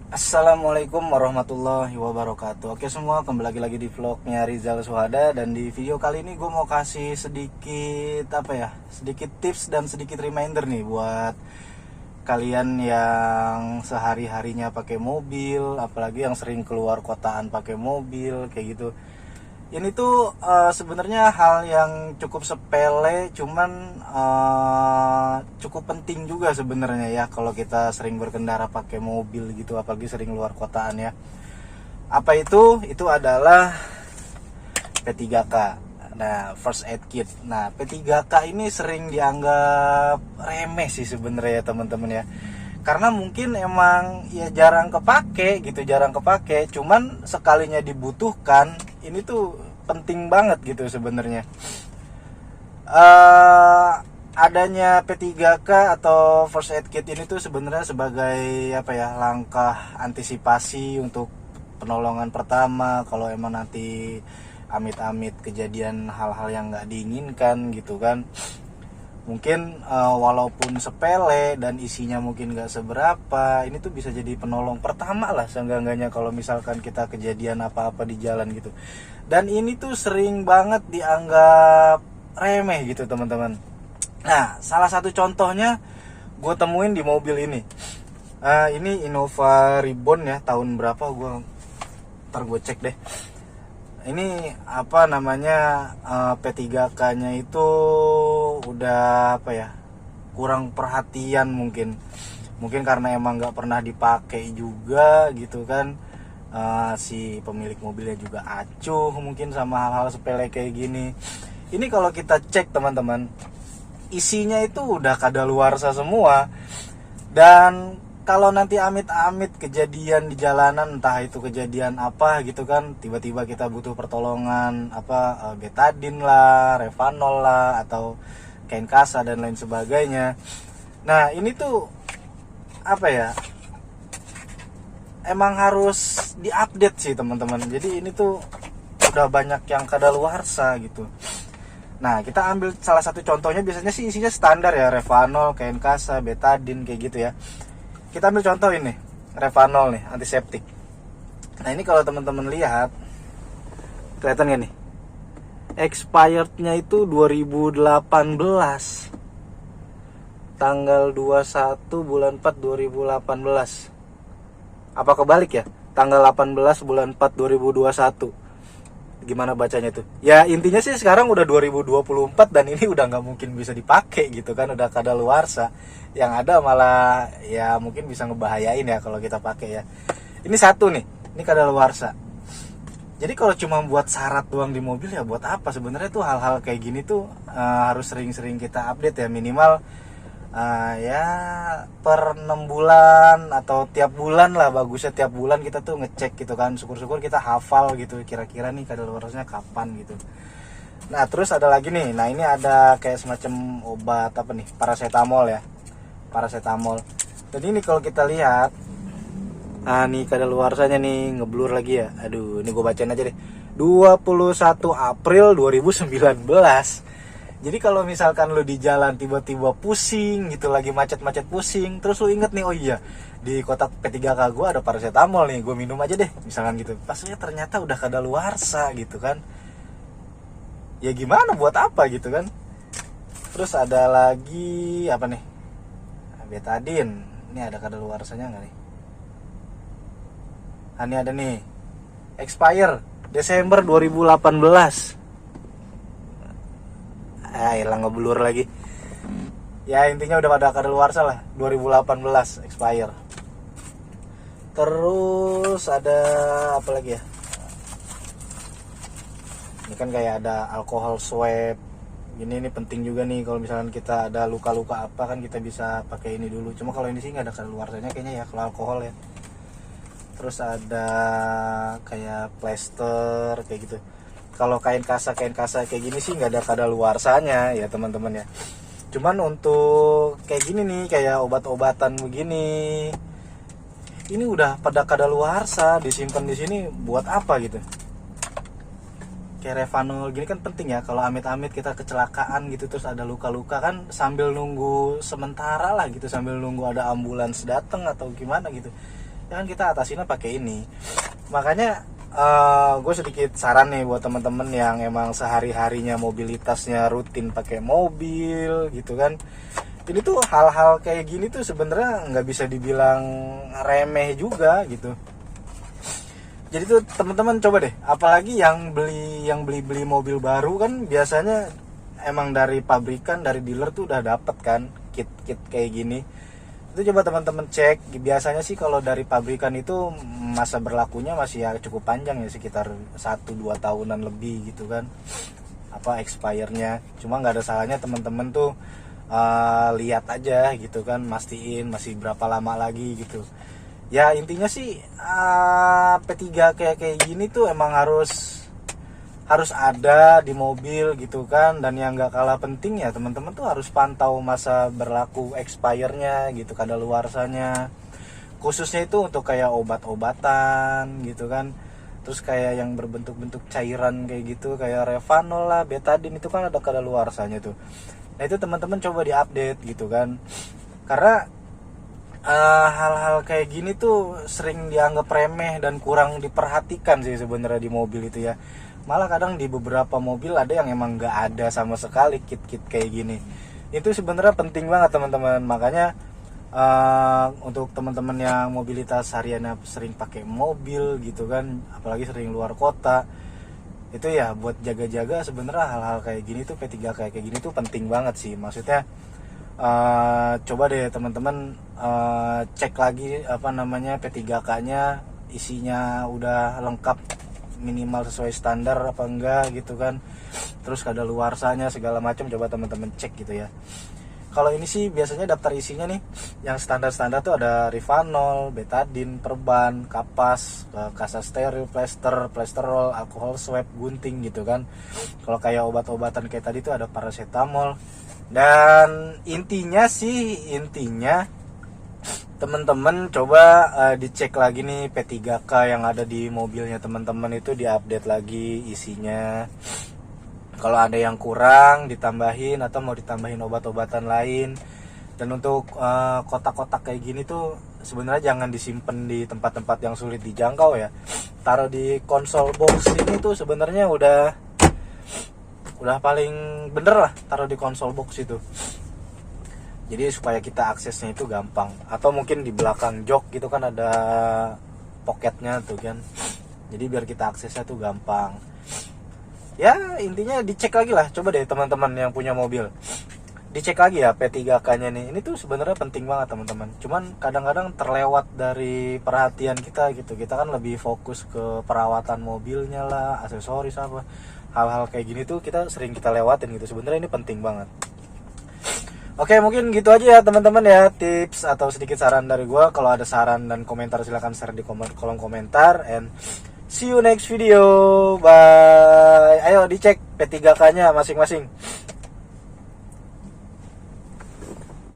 Assalamualaikum warahmatullahi wabarakatuh. Oke semua, kembali lagi di vlognya Rizal Suhada. Dan di video kali ini gue mau kasih sedikit sedikit tips dan sedikit reminder nih buat kalian yang sehari-harinya pakai mobil, apalagi yang sering keluar kotaan pakai mobil kayak gitu. Ini tuh sebenarnya hal yang cukup sepele, cuman cukup penting juga sebenarnya ya kalau kita sering berkendara pakai mobil gitu, apalagi sering luar kotaan ya. Apa itu? Itu adalah P3K. Nah, first aid kit. Nah, P3K ini sering dianggap remeh sih sebenarnya ya teman-teman ya. Karena mungkin emang ya jarang kepake gitu, jarang kepake. Cuman sekalinya dibutuhkan, ini tuh penting banget gitu sebenarnya. Adanya P3K atau first aid kit ini tuh sebenarnya sebagai langkah antisipasi untuk penolongan pertama kalau emang nanti amit-amit kejadian hal-hal yang nggak diinginkan gitu kan. Mungkin walaupun sepele dan isinya mungkin nggak seberapa, ini tuh bisa jadi penolong pertama lah seenggak-enggaknya kalau misalkan kita kejadian apa-apa di jalan gitu. Dan ini tuh sering banget dianggap remeh gitu teman-teman. Nah, salah satu contohnya gue temuin di mobil ini. Ini Innova Reborn ya, tahun berapa ntar gue cek deh. Ini P3K-nya itu udah kurang perhatian mungkin karena emang nggak pernah dipakai juga gitu kan. Si pemilik mobilnya juga acuh mungkin sama hal-hal sepele kayak gini. Ini kalau kita cek teman-teman, isinya itu udah kadaluarsa semua. Dan kalau nanti amit-amit kejadian di jalanan, entah itu kejadian apa gitu kan, tiba-tiba kita butuh pertolongan betadin lah, revanol lah, atau kain kasa dan lain sebagainya. Nah, ini tuh emang harus diupdate sih teman-teman. Jadi ini tuh udah banyak yang kadaluarsa gitu. Nah, kita ambil salah satu contohnya, biasanya sih isinya standar ya, revanol, kain kasa, betadin kayak gitu ya. Kita ambil contoh ini, revanol nih, antiseptik. Nah, ini kalau teman-teman lihat, kelihatan gak nih? Expirednya itu 2018. Tanggal 21 bulan 4 2018. Apa kebalik ya? Tanggal 18 bulan 4 2021. Gimana bacanya tuh? Ya intinya sih sekarang udah 2024 dan ini udah nggak mungkin bisa dipakai gitu kan, udah kadaluarsa. Yang ada malah ya mungkin bisa ngebahayain ya kalau kita pakai ya. Ini satu nih, ini kadaluarsa. Jadi kalau cuma buat syarat doang di mobil ya buat apa? Sebenarnya tuh hal-hal kayak gini tuh harus sering-sering kita update ya, minimal ya per 6 bulan atau tiap bulan lah, bagusnya tiap bulan kita tuh ngecek gitu kan. Syukur-syukur kita hafal gitu kira-kira nih kadaluarsanya kapan gitu. Nah, terus ada lagi nih. Nah, ini ada kayak semacam obat paracetamol ya. Paracetamol. Dan ini kalau kita lihat, nih kadaluarsanya nih ngeblur lagi ya. Aduh, ini gue bacain aja deh. 21 April 2019. Jadi kalau misalkan lu di jalan tiba-tiba pusing gitu, lagi macet-macet pusing, terus lu inget nih, oh iya, di kotak P3K gue ada paracetamol nih, gue minum aja deh, misalkan gitu. Pasnya ternyata udah kadaluarsa gitu kan. Ya gimana, buat apa gitu kan. Terus ada lagi apa nih? Betadin. Ini ada kadaluarsanya nggak nih? Ini ada nih. Expire Desember 2018. Hilang ngeblur lagi. Ya intinya udah pada kadaluarsa lah, 2018 expire. Terus ada apa lagi ya? Ini kan kayak ada alkohol swab. Ini penting juga nih kalau misalkan kita ada luka-luka apa kan kita bisa pakai ini dulu. Cuma kalau ini sih nggak ada kadaluarsanya kayaknya ya kalau alkohol ya. Terus ada kayak plester kayak gitu. Kalau kain kasa kayak gini sih nggak ada kadaluarsanya ya teman-teman ya. Cuman untuk kayak gini nih, kayak obat-obatan begini, ini udah pada kadaluarsa, disimpan di sini buat apa gitu? Kayak revanol gini kan penting ya, kalau amit-amit kita kecelakaan gitu terus ada luka-luka kan, sambil nunggu sementara lah gitu, sambil nunggu ada ambulans datang atau gimana gitu. ya kan kita atasinnya pakai ini. Makanya gue sedikit saran nih buat teman-teman yang emang sehari-harinya mobilitasnya rutin pakai mobil gitu kan. Ini tuh hal-hal kayak gini tuh sebenarnya nggak bisa dibilang remeh juga gitu. Jadi tuh teman-teman coba deh, apalagi yang beli mobil baru kan biasanya emang dari pabrikan, dari dealer tuh udah dapet kan kit kayak gini. Itu coba teman-teman cek. Biasanya sih kalau dari pabrikan itu masa berlakunya masih ya cukup panjang ya, sekitar 1-2 tahunan lebih gitu kan, apa expire-nya. Cuma nggak ada salahnya teman-teman tuh lihat aja gitu kan, mastiin masih berapa lama lagi gitu. Ya intinya sih P3 kayak gini tuh emang harus ada di mobil gitu kan. Dan yang nggak kalah penting ya teman-teman tuh harus pantau masa berlaku expire-nya gitu, kadaluarsanya. Khususnya itu untuk kayak obat-obatan gitu kan. Terus kayak yang berbentuk-bentuk cairan kayak gitu, kayak Revanol lah, Betadine, itu kan ada kadaluarsanya tuh. Nah itu teman-teman coba diupdate gitu kan. Karena hal-hal kayak gini tuh sering dianggap remeh dan kurang diperhatikan sih sebenarnya di mobil itu ya. Malah kadang di beberapa mobil ada yang emang nggak ada sama sekali kit-kit kayak gini. Itu sebenarnya penting banget teman-teman. Makanya untuk teman-teman yang mobilitas hariannya sering pakai mobil gitu kan, apalagi sering luar kota, itu ya buat jaga-jaga sebenarnya hal-hal kayak gini tuh, P3K kayak gini tuh penting banget sih. Maksudnya coba deh teman-teman cek lagi apa namanya P3K-nya isinya udah lengkap, minimal sesuai standar apa enggak gitu kan. Terus kadaluarsanya segala macam coba teman-teman cek gitu ya. Kalau ini sih biasanya daftar isinya nih yang standar-standar tuh ada Rivanol, Betadine, Perban, Kapas, Kasa steril, plester, plesterol, alkohol swab, gunting gitu kan. Kalau kayak obat-obatan kayak tadi tuh ada paracetamol. Dan intinya teman-teman coba dicek lagi nih P3K yang ada di mobilnya teman-teman itu, diupdate lagi isinya. Kalau ada yang kurang ditambahin atau mau ditambahin obat-obatan lain. Dan untuk kotak-kotak kayak gini tuh sebenarnya jangan disimpan di tempat-tempat yang sulit dijangkau ya. Taruh di konsol box ini tuh sebenarnya udah paling bener lah, taruh di konsol box itu. Jadi supaya kita aksesnya itu gampang. Atau mungkin di belakang jok gitu kan ada pocketnya tuh kan. Jadi biar kita aksesnya tuh gampang. Ya intinya dicek lagi lah. Coba deh teman-teman yang punya mobil, dicek lagi ya P3K-nya nih. Ini tuh sebenarnya penting banget teman-teman. Cuman kadang-kadang terlewat dari perhatian kita gitu. Kita kan lebih fokus ke perawatan mobilnya lah, aksesoris apa. Hal-hal kayak gini tuh kita lewatin gitu. Sebenarnya ini penting banget. Oke, mungkin gitu aja ya teman-teman ya, tips atau sedikit saran dari gua. Kalau ada saran dan komentar silahkan share di kolom komentar. And see you next video. Bye. Ayo dicek P3K-nya masing-masing.